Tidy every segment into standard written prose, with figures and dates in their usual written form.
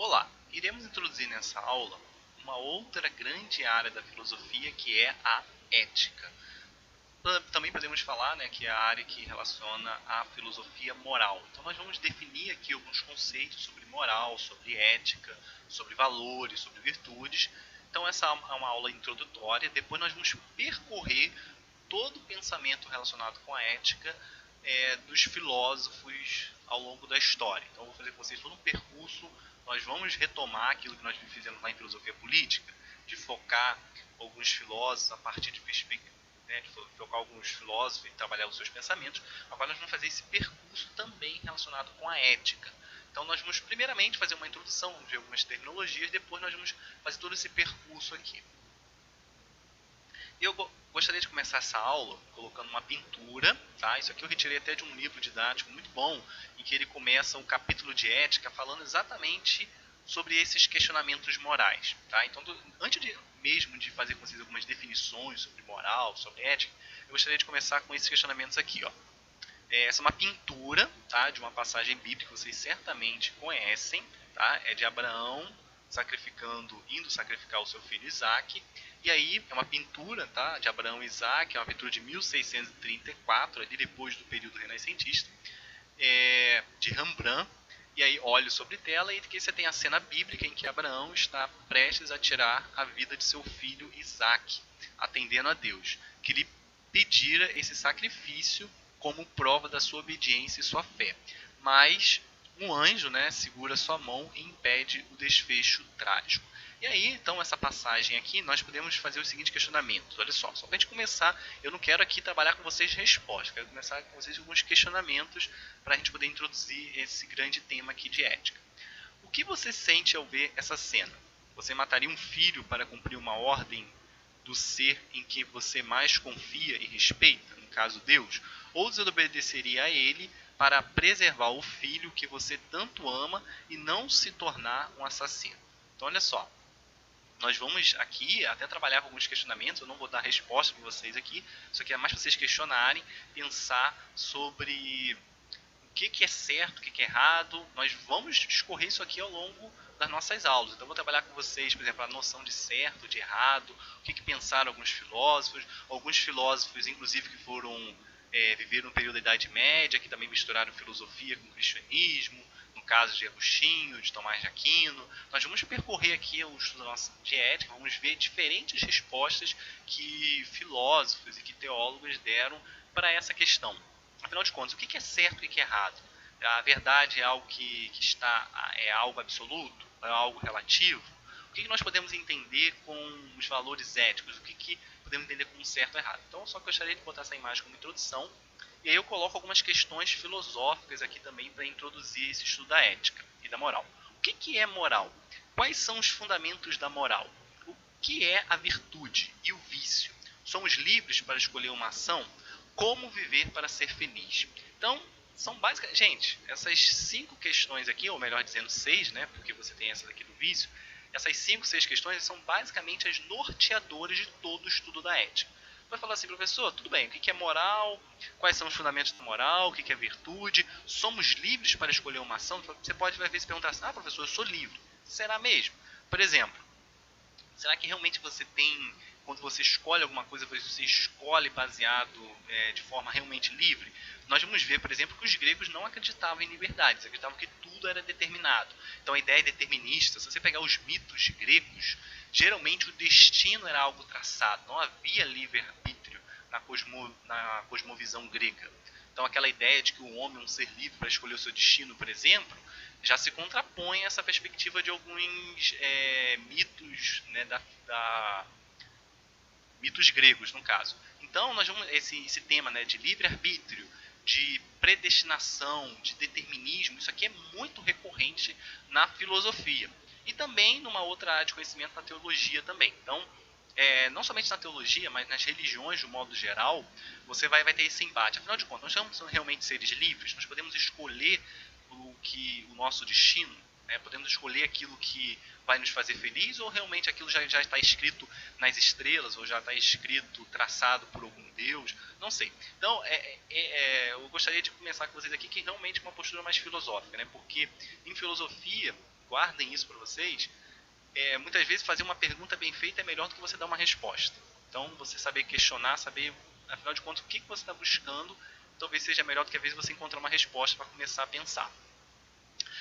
Olá, iremos introduzir nessa aula uma outra grande área da filosofia que é a ética. Também podemos falar, que é a área que relaciona a filosofia moral. Então nós vamos definir aqui alguns conceitos sobre moral, sobre ética, sobre valores, sobre virtudes. Então essa é uma aula introdutória, depois nós vamos percorrer todo o pensamento relacionado com a ética dos filósofos ao longo da história. Então eu vou fazer com vocês todo um percurso. Nós vamos retomar aquilo que nós fizemos lá em filosofia política, de focar alguns filósofos a partir de perspectivas, de focar alguns filósofos e trabalhar os seus pensamentos. Agora nós vamos fazer esse percurso também relacionado com a ética. Então nós vamos primeiramente fazer uma introdução de algumas terminologias, depois nós vamos fazer todo esse percurso aqui. Eu gostaria de começar essa aula colocando uma pintura, tá? Isso aqui eu retirei até de um livro didático muito bom, em que ele começa um capítulo de ética falando exatamente sobre esses questionamentos morais, tá? Então, antes mesmo de fazer com vocês algumas definições sobre moral, sobre ética, eu gostaria de começar com esses questionamentos aqui, ó. Essa é uma pintura, tá, de uma passagem bíblica que vocês certamente conhecem, tá? É de Abraão indo sacrificar o seu filho Isaac. E aí é uma pintura, tá, de Abraão e Isaac, é uma pintura de 1634, ali depois do período renascentista, de Rembrandt. E aí óleo sobre tela, e aqui você tem a cena bíblica em que Abraão está prestes a tirar a vida de seu filho Isaac, atendendo a Deus, que lhe pedira esse sacrifício como prova da sua obediência e sua fé. Mas um anjo, segura sua mão e impede o desfecho trágico. E aí, então, essa passagem aqui, nós podemos fazer o seguinte questionamento. Olha só para a gente começar, eu não quero aqui trabalhar com vocês respostas, quero começar com vocês alguns questionamentos para a gente poder introduzir esse grande tema aqui de ética. O que você sente ao ver essa cena? Você mataria um filho para cumprir uma ordem do ser em que você mais confia e respeita, no caso Deus? Ou desobedeceria a ele para preservar o filho que você tanto ama e não se tornar um assassino? Então, olha só. Nós vamos aqui até trabalhar com alguns questionamentos, eu não vou dar resposta para vocês aqui, isso aqui é mais para vocês questionarem, pensar sobre o que é certo, o que é errado. Nós vamos discorrer isso aqui ao longo das nossas aulas. Então eu vou trabalhar com vocês, por exemplo, a noção de certo, de errado, o que pensaram alguns filósofos inclusive que viveram no período da Idade Média, que também misturaram filosofia com cristianismo, no caso de Agostinho, de Tomás de Aquino. Nós vamos percorrer aqui o estudo de ética, vamos ver diferentes respostas que filósofos e que teólogos deram para essa questão. Afinal de contas, o que é certo e o que é errado? A verdade é algo é algo absoluto? É algo relativo? O que nós podemos entender com os valores éticos? O que podemos entender como certo ou errado? Então, eu só gostaria de botar essa imagem como introdução. E aí eu coloco algumas questões filosóficas aqui também para introduzir esse estudo da ética e da moral. O que é moral? Quais são os fundamentos da moral? O que é a virtude e o vício? Somos livres para escolher uma ação? Como viver para ser feliz? Então, são basicamente... Gente, essas 5 questões aqui, ou melhor dizendo 6, porque você tem essa daqui do vício, essas 5, 6 questões são basicamente as norteadoras de todo o estudo da ética. Vai falar assim, professor, tudo bem, o que é moral? Quais são os fundamentos da moral? O que é virtude? Somos livres para escolher uma ação? Você vai ver se perguntar assim, professor, eu sou livre. Será mesmo? Por exemplo, será que realmente você tem, quando você escolhe alguma coisa, você escolhe baseado de forma realmente livre? Nós vamos ver, por exemplo, que os gregos não acreditavam em liberdade, eles acreditavam que tudo era determinado. Então a ideia é determinista. Se você pegar os mitos gregos, geralmente o destino era algo traçado, não havia livre-arbítrio na cosmovisão grega. Então aquela ideia de que o homem é um ser livre para escolher o seu destino, por exemplo, já se contrapõe a essa perspectiva de alguns mitos, mitos gregos, no caso. Então, nós vamos esse tema de livre-arbítrio, de predestinação, de determinismo, isso aqui é muito recorrente na filosofia. E também numa outra área de conhecimento, na teologia também. Então, não somente na teologia, mas nas religiões de um modo geral, você vai ter esse embate. Afinal de contas, nós somos realmente seres livres? Nós podemos escolher o nosso destino? Podemos escolher aquilo que vai nos fazer feliz, ou realmente aquilo já está escrito nas estrelas, ou já está escrito, traçado por algum Deus? Não sei. Então, eu gostaria de começar com vocês aqui que realmente é uma postura mais filosófica, porque em filosofia guardem isso para vocês, muitas vezes fazer uma pergunta bem feita é melhor do que você dar uma resposta. Então, você saber questionar, saber, afinal de contas, o que você está buscando, talvez seja melhor do que às vezes você encontrar uma resposta para começar a pensar.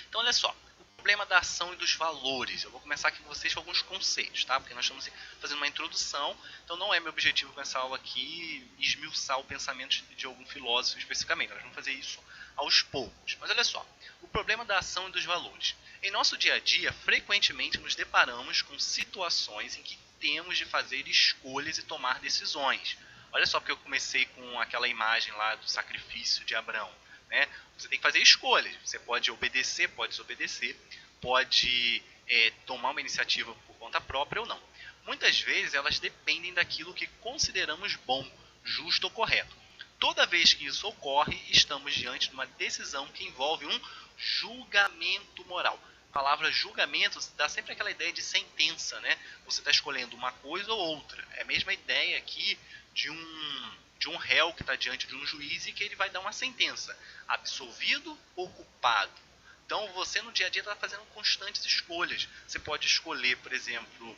Então, olha só, o problema da ação e dos valores. Eu vou começar aqui com vocês com alguns conceitos, tá? Porque nós estamos fazendo uma introdução, então não é meu objetivo com essa aula aqui esmiuçar o pensamento de algum filósofo especificamente. Nós vamos fazer isso aos poucos. Mas olha só, o problema da ação e dos valores. Em nosso dia a dia, frequentemente nos deparamos com situações em que temos de fazer escolhas e tomar decisões. Olha só, porque eu comecei com aquela imagem lá do sacrifício de Abraão. Né? Você tem que fazer escolhas. Você pode obedecer, pode desobedecer, pode tomar uma iniciativa por conta própria ou não. Muitas vezes elas dependem daquilo que consideramos bom, justo ou correto. Toda vez que isso ocorre, estamos diante de uma decisão que envolve um julgamento moral. A palavra julgamento dá sempre aquela ideia de sentença, né? Você está escolhendo uma coisa ou outra. É a mesma ideia aqui de um réu que está diante de um juiz e que ele vai dar uma sentença, absolvido ou culpado. Então você no dia a dia está fazendo constantes escolhas. Você pode escolher, por exemplo,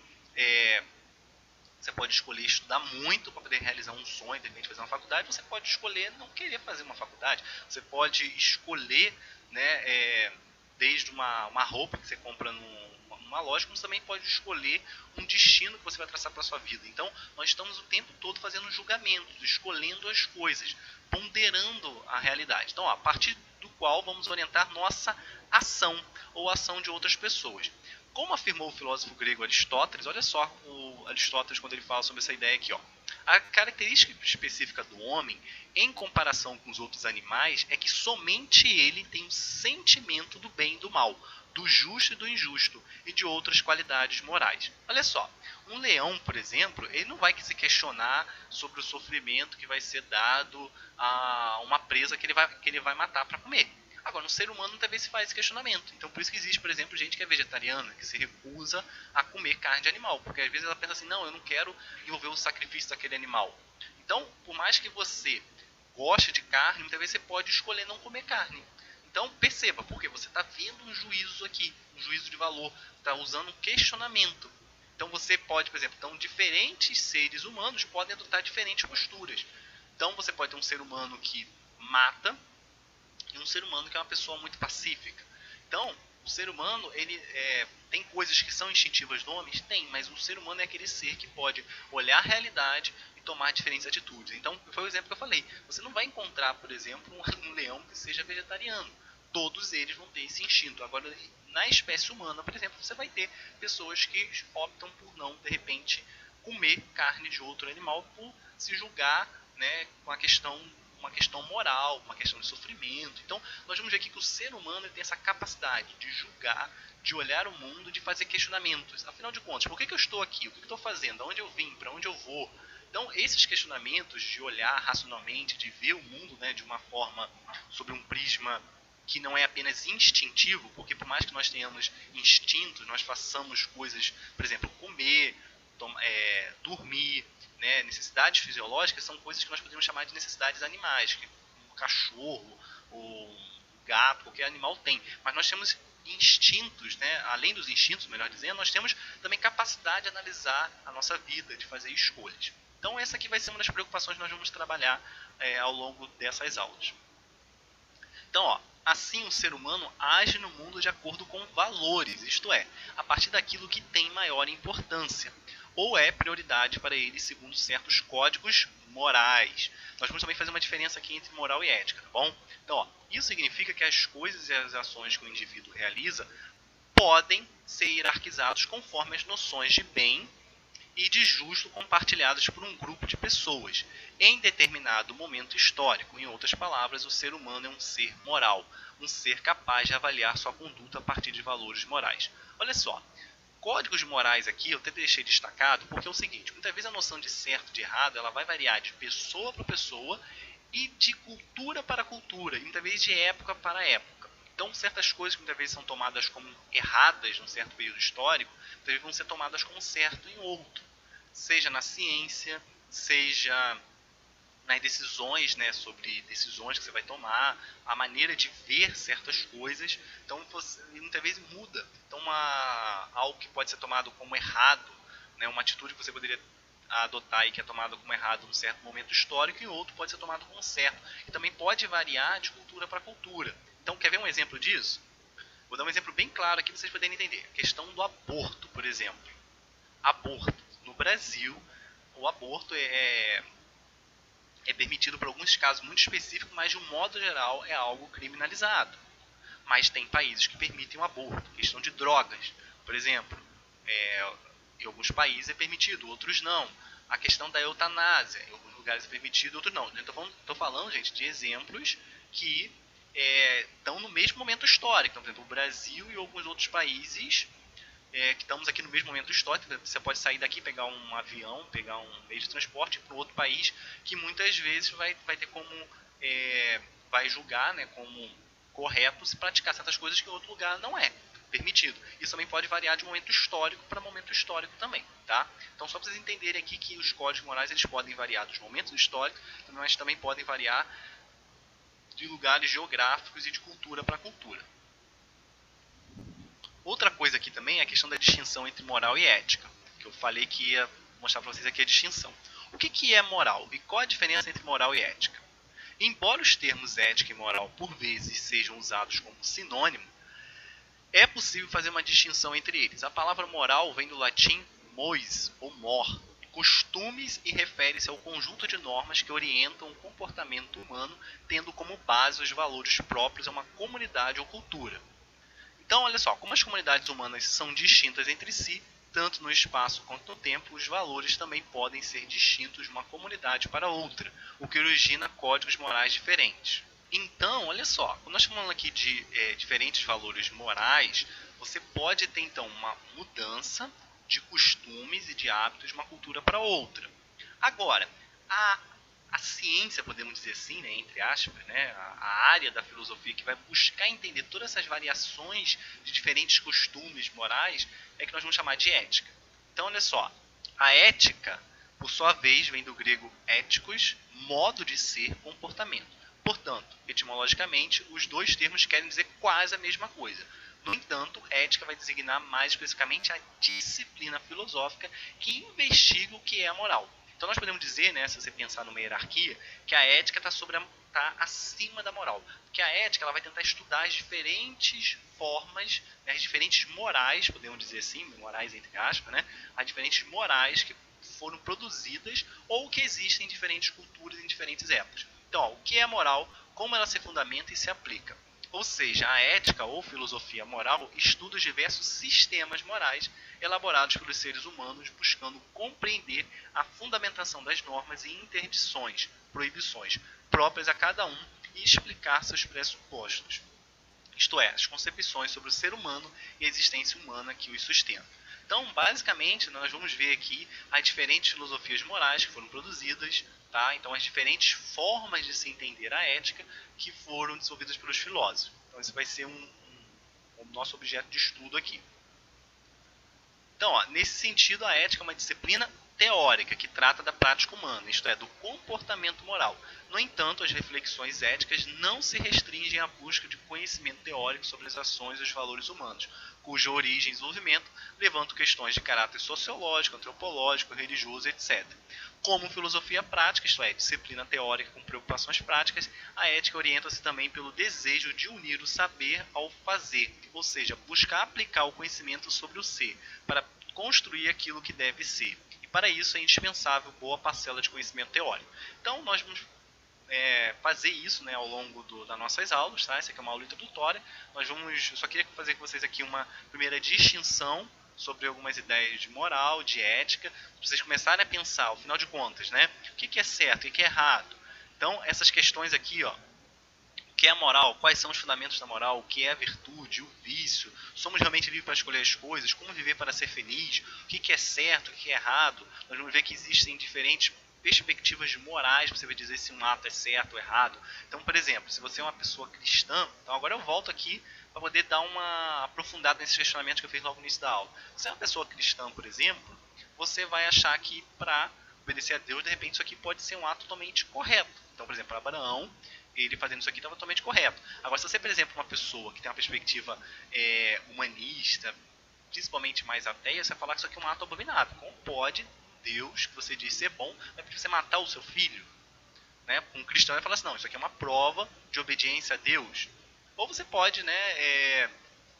você pode escolher estudar muito para poder realizar um sonho, de repente fazer uma faculdade. Você pode escolher não querer fazer uma faculdade. Você pode escolher, né, desde uma roupa que você compra numa loja, como você também pode escolher um destino que você vai traçar para a sua vida. Então, nós estamos o tempo todo fazendo julgamentos, escolhendo as coisas, ponderando a realidade. Então, a partir do qual vamos orientar nossa ação ou a ação de outras pessoas. Como afirmou o filósofo grego Aristóteles, olha só o Aristóteles quando ele fala sobre essa ideia aqui. Ó. A característica específica do homem, em comparação com os outros animais, é que somente ele tem o sentimento do bem e do mal, do justo e do injusto, e de outras qualidades morais. Olha só, um leão, por exemplo, ele não vai se questionar sobre o sofrimento que vai ser dado a uma presa que ele vai matar para comer. Agora, no ser humano também se faz esse questionamento. Então, por isso que existe, por exemplo, gente que é vegetariana, que se recusa a comer carne de animal. Porque às vezes ela pensa assim, não, eu não quero envolver o sacrifício daquele animal. Então, por mais que você goste de carne, muitas vezes você pode escolher não comer carne. Então, perceba, porque você está vendo um juízo aqui, um juízo de valor. Está usando um questionamento. Então, você pode, por exemplo, então, diferentes seres humanos podem adotar diferentes posturas. Então, você pode ter um ser humano que mata, e um ser humano que é uma pessoa muito pacífica. Então, o ser humano, ele tem coisas que são instintivas do homem? Tem, mas o ser humano é aquele ser que pode olhar a realidade e tomar diferentes atitudes. Então, foi o exemplo que eu falei. Você não vai encontrar, por exemplo, um leão que seja vegetariano. Todos eles vão ter esse instinto. Agora, na espécie humana, por exemplo, você vai ter pessoas que optam por não, de repente, comer carne de outro animal por se julgar, né, com uma questão moral, uma questão de sofrimento. Então, nós vamos ver aqui que o ser humano tem essa capacidade de julgar, de olhar o mundo, de fazer questionamentos. Afinal de contas, por que eu estou aqui? O que eu estou fazendo? Aonde eu vim? Para onde eu vou? Então, esses questionamentos de olhar racionalmente, de ver o mundo, né, de uma forma, sobre um prisma que não é apenas instintivo, porque por mais que nós tenhamos instintos, nós façamos coisas, por exemplo, comer, dormir, né, necessidades fisiológicas são coisas que nós podemos chamar de necessidades animais, que um cachorro, ou um gato, qualquer animal tem. Mas nós temos instintos, né? Além dos instintos, melhor dizendo, nós temos também capacidade de analisar a nossa vida, de fazer escolhas. Então essa aqui vai ser uma das preocupações que nós vamos trabalhar ao longo dessas aulas. Então, ó, assim o ser humano age no mundo de acordo com valores, isto é, a partir daquilo que tem maior importância, ou é prioridade para ele segundo certos códigos morais. Nós vamos também fazer uma diferença aqui entre moral e ética, tá bom? Então, ó, isso significa que as coisas e as ações que o indivíduo realiza podem ser hierarquizados conforme as noções de bem e de justo compartilhadas por um grupo de pessoas em determinado momento histórico. Em outras palavras, o ser humano é um ser moral, um ser capaz de avaliar sua conduta a partir de valores morais. Olha só, códigos morais aqui eu até deixei destacado porque é o seguinte, muitas vezes a noção de certo e de errado ela vai variar de pessoa para pessoa e de cultura para cultura, e muitas vezes de época para época. Então, certas coisas que muitas vezes são tomadas como erradas num certo período histórico, muitas vezes vão ser tomadas como certo em outro. Seja na ciência, seja nas decisões, né, sobre decisões que você vai tomar, a maneira de ver certas coisas. Então, você muitas vezes muda. Então, algo que pode ser tomado como errado, né, uma atitude que você poderia adotar e que é tomada como errado num certo momento histórico, e outro pode ser tomado como certo. E também pode variar de cultura para cultura. Então, quer ver um exemplo disso? Vou dar um exemplo bem claro aqui para vocês poderem entender. A questão do aborto, por exemplo. Aborto. No Brasil, o aborto é permitido por alguns casos muito específicos, mas de um modo geral é algo criminalizado. Mas tem países que permitem o aborto. Questão de drogas, por exemplo, em alguns países é permitido, outros não. A questão da eutanásia, em alguns lugares é permitido, outros não. Estou falando, gente, de exemplos que estão no mesmo momento histórico. Então, por exemplo, o Brasil e alguns outros países que estamos aqui no mesmo momento histórico. Você pode sair daqui, pegar um avião, pegar um meio de transporte para outro país, que muitas vezes vai ter como vai julgar, né, como correto se praticar certas coisas que em outro lugar não é permitido. Isso também pode variar de momento histórico para momento histórico também, tá? Então, só para vocês entenderem aqui que os códigos morais eles podem variar dos momentos históricos, mas também podem variar de lugares geográficos e de cultura para cultura. Outra coisa aqui também é a questão da distinção entre moral e ética, que eu falei que ia mostrar para vocês aqui a distinção. O que é moral e qual a diferença entre moral e ética? Embora os termos ética e moral por vezes sejam usados como sinônimo, é possível fazer uma distinção entre eles. A palavra moral vem do latim mores ou mor, costumes, e refere-se ao conjunto de normas que orientam o comportamento humano, tendo como base os valores próprios a uma comunidade ou cultura. Então, olha só, como as comunidades humanas são distintas entre si, tanto no espaço quanto no tempo, os valores também podem ser distintos de uma comunidade para outra, o que origina códigos morais diferentes. Então, olha só, quando nós estamos falando aqui de diferentes valores morais, você pode ter então uma mudança de costumes e de hábitos de uma cultura para outra. Agora, a ciência, podemos dizer assim, né, entre aspas, né, a área da filosofia que vai buscar entender todas essas variações de diferentes costumes morais, é que nós vamos chamar de ética. Então, olha só, a ética, por sua vez, vem do grego éticos, modo de ser, comportamento. Portanto, etimologicamente, os dois termos querem dizer quase a mesma coisa. No entanto, ética vai designar mais especificamente a disciplina filosófica que investiga o que é a moral. Então nós podemos dizer, né, se você pensar numa hierarquia, que a ética está acima da moral. Porque a ética ela vai tentar estudar as diferentes formas, né, as diferentes morais, podemos dizer assim, morais entre aspas, né, as diferentes morais que foram produzidas ou que existem em diferentes culturas em diferentes épocas. Então, ó, o que é moral, como ela se fundamenta e se aplica. Ou seja, a ética ou filosofia moral estuda os diversos sistemas morais elaborados pelos seres humanos, buscando compreender a fundamentação das normas e interdições, proibições, próprias a cada um e explicar seus pressupostos, isto é, as concepções sobre o ser humano e a existência humana que os sustentam. Então, basicamente, nós vamos ver aqui as diferentes filosofias morais que foram produzidas, tá? Então, as diferentes formas de se entender a ética que foram desenvolvidas pelos filósofos. Então, esse vai ser o nosso objeto de estudo aqui. Então, ó, nesse sentido, a ética é uma disciplina teórica que trata da prática humana, isto é, do comportamento moral. No entanto, as reflexões éticas não se restringem à busca de conhecimento teórico sobre as ações e os valores humanos, cuja origem e desenvolvimento levantam questões de caráter sociológico, antropológico, religioso, etc. Como filosofia prática, isto é, disciplina teórica com preocupações práticas, a ética orienta-se também pelo desejo de unir o saber ao fazer, ou seja, buscar aplicar o conhecimento sobre o ser, para construir aquilo que deve ser. E para isso é indispensável boa parcela de conhecimento teórico. Então, nós vamos fazer isso, né, ao longo das nossas aulas, tá? Essa aqui é uma aula introdutória. Eu só queria fazer com vocês aqui uma primeira distinção sobre algumas ideias de moral, de ética, para vocês começarem a pensar, ao final de contas, né, o que é certo, o que é errado. Então, essas questões aqui, ó, o que é a moral, quais são os fundamentos da moral, o que é a virtude, o vício, somos realmente livres para escolher as coisas, como viver para ser feliz, o que é certo, o que é errado. Nós vamos ver que existem diferentes perspectivas morais para você dizer se um ato é certo ou errado. Então, por exemplo, se você é uma pessoa cristã, então agora eu volto aqui para poder dar uma aprofundada nesses questionamentos que eu fiz logo no início da aula. Se é uma pessoa cristã, por exemplo, você vai achar que para obedecer a Deus, de repente isso aqui pode ser um ato totalmente correto. Então, por exemplo, Abraão, ele fazendo isso aqui estava totalmente correto. Agora, se você, por exemplo, uma pessoa que tem uma perspectiva humanista, principalmente mais ateia, você vai falar que isso aqui é um ato abominável. Como pode Deus, que você diz ser bom, vai pedir você matar o seu filho? Né? Um cristão vai falar assim, não, isso aqui é uma prova de obediência a Deus. Ou você pode, né,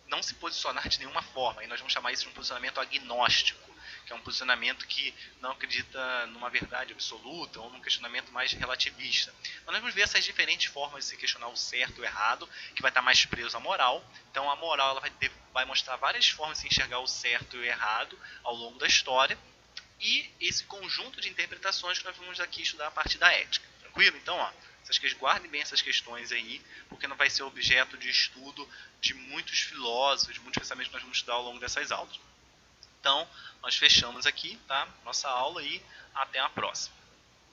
não se posicionar de nenhuma forma, e nós vamos chamar isso de um posicionamento agnóstico, que é um posicionamento que não acredita numa verdade absoluta ou num questionamento mais relativista. Mas nós vamos ver essas diferentes formas de se questionar o certo e o errado, que vai estar mais preso à moral. Então a moral ela vai mostrar várias formas de se enxergar o certo e o errado ao longo da história, e esse conjunto de interpretações que nós vamos aqui estudar a partir da ética. Tranquilo? Então, ó, guardem bem essas questões aí, porque não vai ser objeto de estudo de muitos filósofos, de muitos pensamentos que nós vamos estudar ao longo dessas aulas. Então, nós fechamos aqui, tá? Nossa aula e até a próxima.